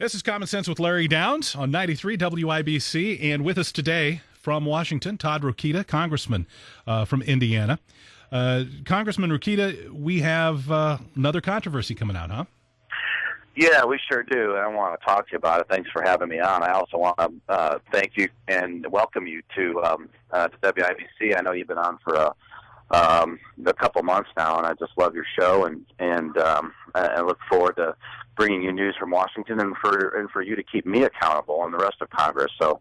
This is Common Sense with Larry Downs on 93 WIBC, and with us today from Washington, Todd Rokita, Congressman from Indiana. Congressman Rokita, we have another controversy coming out, huh? Yeah, we sure do. I want to talk to you about it. Thanks for having me on. I also want to thank you and welcome you to WIBC. I know you've been on for a couple months now, and I just love your show, and I look forward to bringing you news from Washington and for you to keep me accountable and the rest of Congress. So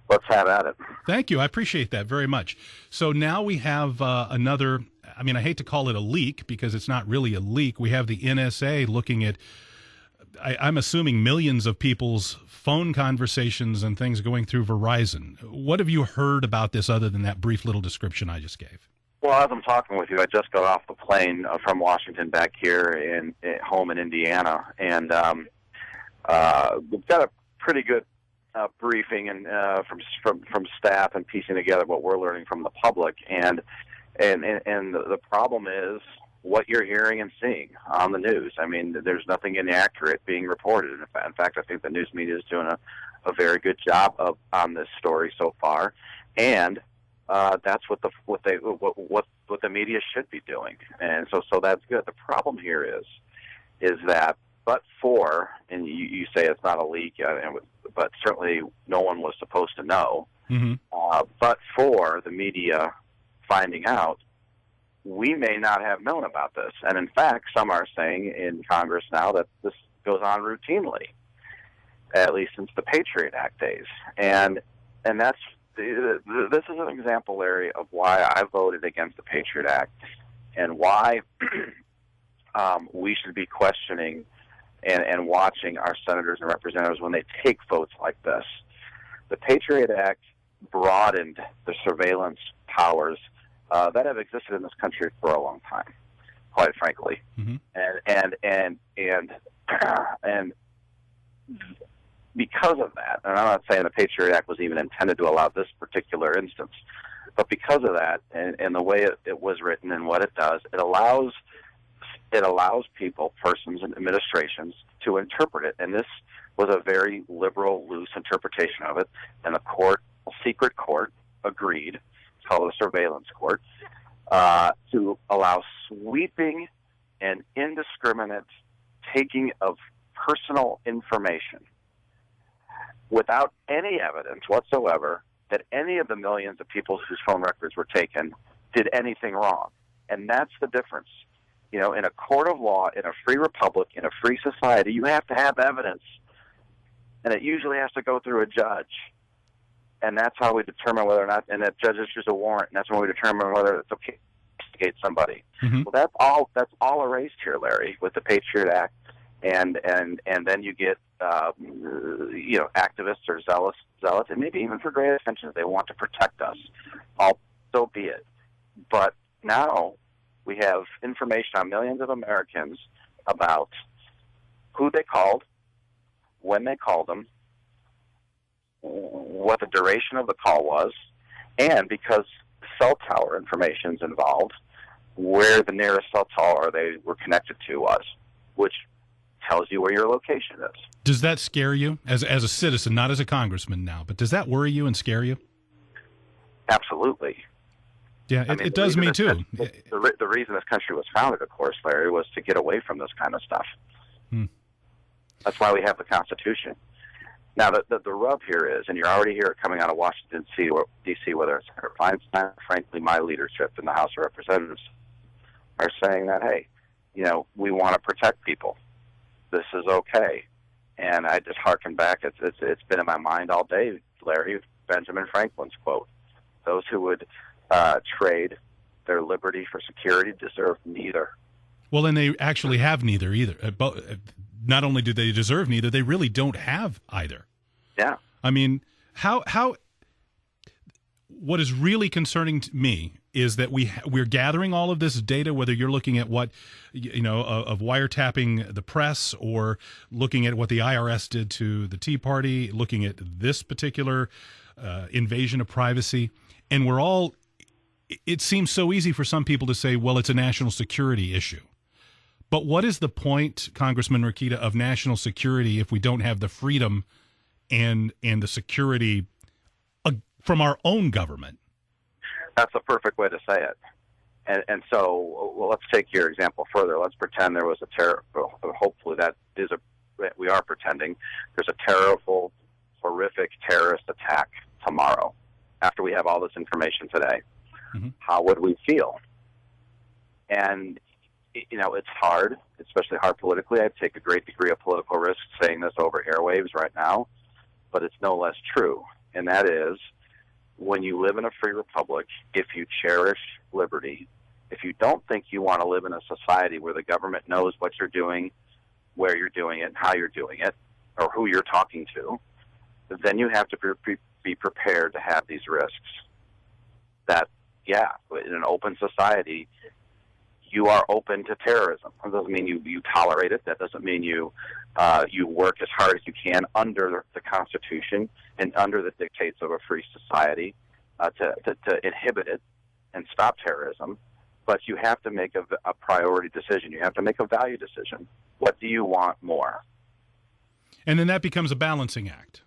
let's have at it. Thank you. I appreciate that very much. So now we have another, I mean, I hate to call it a leak because it's not really a leak. We have the NSA looking at, I'm assuming, millions of people's phone conversations and things going through Verizon. What have you heard about this other than that brief little description I just gave? Well, as I'm talking with you, I just got off the plane from Washington back here home in Indiana, and we've got a pretty good briefing and from staff and piecing together what we're learning from the public, and the problem is what you're hearing and seeing on the news. I mean, there's nothing inaccurate being reported. In fact, I think the news media is doing a very good job on this story so far, and that's what the media should be doing, and so that's good. The problem here is that, but for, and you say it's not a leak, but certainly no one was supposed to know. Mm-hmm. But for the media finding out, we may not have known about this, and in fact, some are saying in Congress now that this goes on routinely, at least since the Patriot Act days, and that's. This is an example, Larry, of why I voted against the Patriot Act and why we should be questioning and watching our senators and representatives when they take votes like this. The Patriot Act broadened the surveillance powers that have existed in this country for a long time, quite frankly. Mm-hmm. And because of that, and I'm not saying the Patriot Act was even intended to allow this particular instance, but because of that and the way it was written and what it does, it allows people, persons, and administrations to interpret it. And this was a very liberal, loose interpretation of it, and a secret court, agreed, it's called a surveillance court, to allow sweeping and indiscriminate taking of personal information without any evidence whatsoever that any of the millions of people whose phone records were taken did anything wrong. And that's the difference. You know, in a court of law, in a free republic, in a free society, you have to have evidence. And it usually has to go through a judge. And that's how we determine whether or not, and that judge issues a warrant, and that's when we determine whether it's okay to investigate somebody. Mm-hmm. Well, that's all erased here, Larry, with the Patriot Act. And then you get activists or zealots, and maybe even for great intentions, they want to protect us. So be it. But now we have information on millions of Americans about who they called, when they called them, what the duration of the call was, and because cell tower information is involved, where the nearest cell tower they were connected to was, which tells you where your location is. Does that scare you as a citizen, not as a congressman now, but does that worry you and scare you? Absolutely. Yeah, it does me too. The reason this country was founded, of course, Larry, was to get away from this kind of stuff. That's why we have the Constitution. Now, the rub here is, and you already hear it coming out of Washington, D.C., whether it's Senator Feinstein, frankly, my leadership in the House of Representatives are saying that, hey, we want to protect people. This is okay. And I just hearken back. It's been in my mind all day, Larry, Benjamin Franklin's quote. Those who would trade their liberty for security deserve neither. Well, and they actually have neither either. Not only do they deserve neither, they really don't have either. Yeah. I mean, what is really concerning to me is that we're gathering all of this data, whether you're looking at what, of wiretapping the press or looking at what the IRS did to the Tea Party, looking at this particular invasion of privacy. And it seems so easy for some people to say, well, it's a national security issue. But what is the point, Congressman Rokita, of national security if we don't have the freedom and the security from our own government? That's a perfect way to say it. And so, well, let's take your example further. Let's pretend there was a terror. Hopefully, we are pretending there's a terrible, horrific terrorist attack tomorrow. After we have all this information today, how would we feel? And it's hard, especially hard politically. I take a great degree of political risk saying this over airwaves right now, but it's no less true. And that is, when you live in a free republic, if you cherish liberty, if you don't think you want to live in a society where the government knows what you're doing, where you're doing it, and how you're doing it, or who you're talking to, then you have to be prepared to have these risks. That, in an open society, you are open to terrorism. That doesn't mean you tolerate it. That doesn't mean you work as hard as you can under the Constitution and under the dictates of a free society to inhibit it and stop terrorism. But you have to make a priority decision. You have to make a value decision. What do you want more? And then that becomes a balancing act.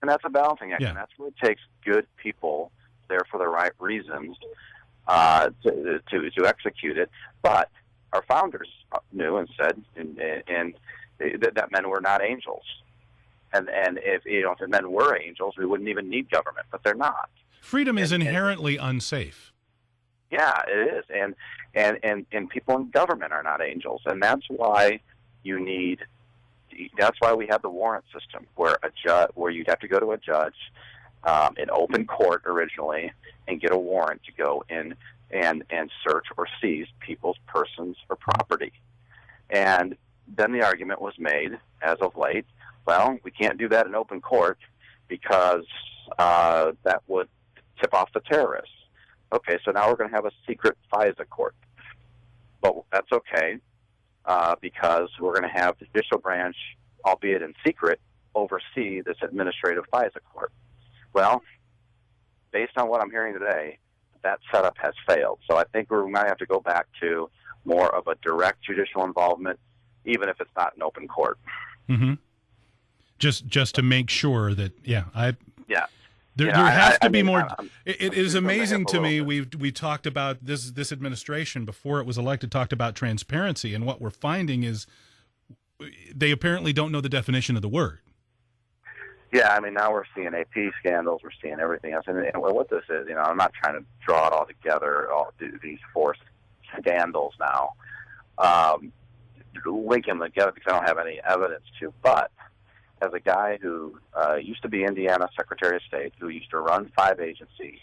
And that's a balancing act. Yeah. And that's what it takes good people there for the right reasons to execute it. But our founders knew and said that men were not angels. And if men were angels, we wouldn't even need government. But they're not. Freedom is inherently unsafe. Yeah, it is, and people in government are not angels, and that's why that's why we have the warrant system, where you'd have to go to a judge in open court originally and get a warrant to go in and search or seize people's persons or property. And then the argument was made, as of late, well, we can't do that in open court because that would tip off the terrorists. Okay, so now we're going to have a secret FISA court. But that's okay because we're going to have the judicial branch, albeit in secret, oversee this administrative FISA court. Well, based on what I'm hearing today, that setup has failed. So I think we might have to go back to more of a direct judicial involvement, even if it's not an open court. Mm-hmm. Just to make sure that, Yeah. There has to be more. It is amazing to me. We talked about this administration before it was elected talked about transparency, and what we're finding is they apparently don't know the definition of the word. Yeah, I mean, now we're seeing AP scandals, we're seeing everything else, and what this is, I'm not trying to draw it all together, all these four scandals now, link them together because I don't have any evidence to, but as a guy who used to be Indiana Secretary of State, who used to run 5 agencies,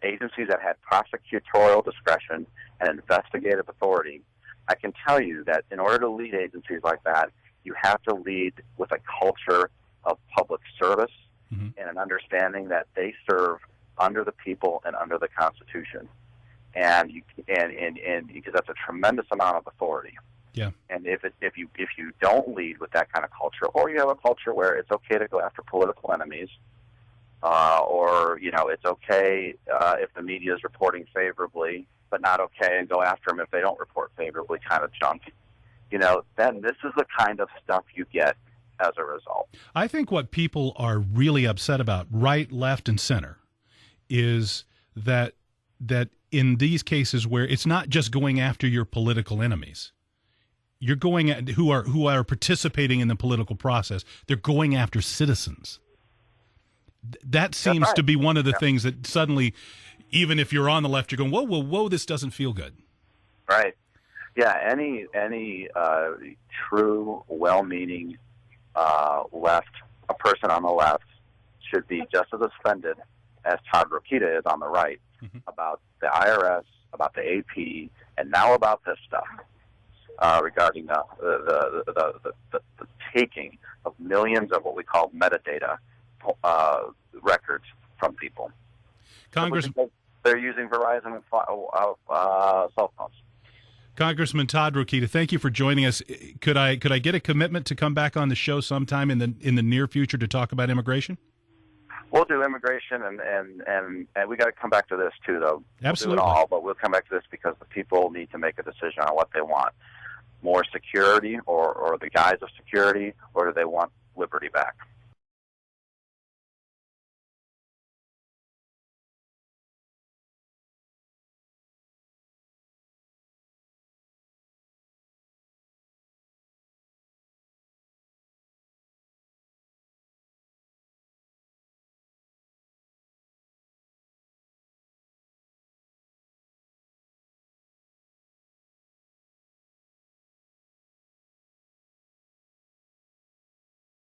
agencies that had prosecutorial discretion and investigative authority, I can tell you that in order to lead agencies like that, you have to lead with a culture of public service and an understanding that they serve under the people and under the Constitution, and because that's a tremendous amount of authority. Yeah. And if you don't lead with that kind of culture, or you have a culture where it's okay to go after political enemies, or it's okay if the media is reporting favorably, but not okay and go after them if they don't report favorably, kind of junk, then this is the kind of stuff you get as a result. I think what people are really upset about, right, left, and center, is that in these cases where it's not just going after your political enemies. You're going at who are participating in the political process. They're going after citizens. That seems to be one of the things that suddenly, even if you're on the left, you're going, whoa, this doesn't feel good. Right. Yeah. Any true, well-meaning a person on the left should be just as offended as Todd Rokita is on the right about the IRS, about the AP, and now about this stuff. Regarding the taking of millions of what we call metadata records from people. Congressman, they're using Verizon cell phones. Congressman Todd Rokita, thank you for joining us. Could I get a commitment to come back on the show sometime in the near future to talk about immigration? Well, we'll do immigration, and we got to come back to this too, though. Absolutely. We'll do it all, but we'll come back to this because the people need to make a decision on what they want: more security, or the guise of security, or do they want liberty back?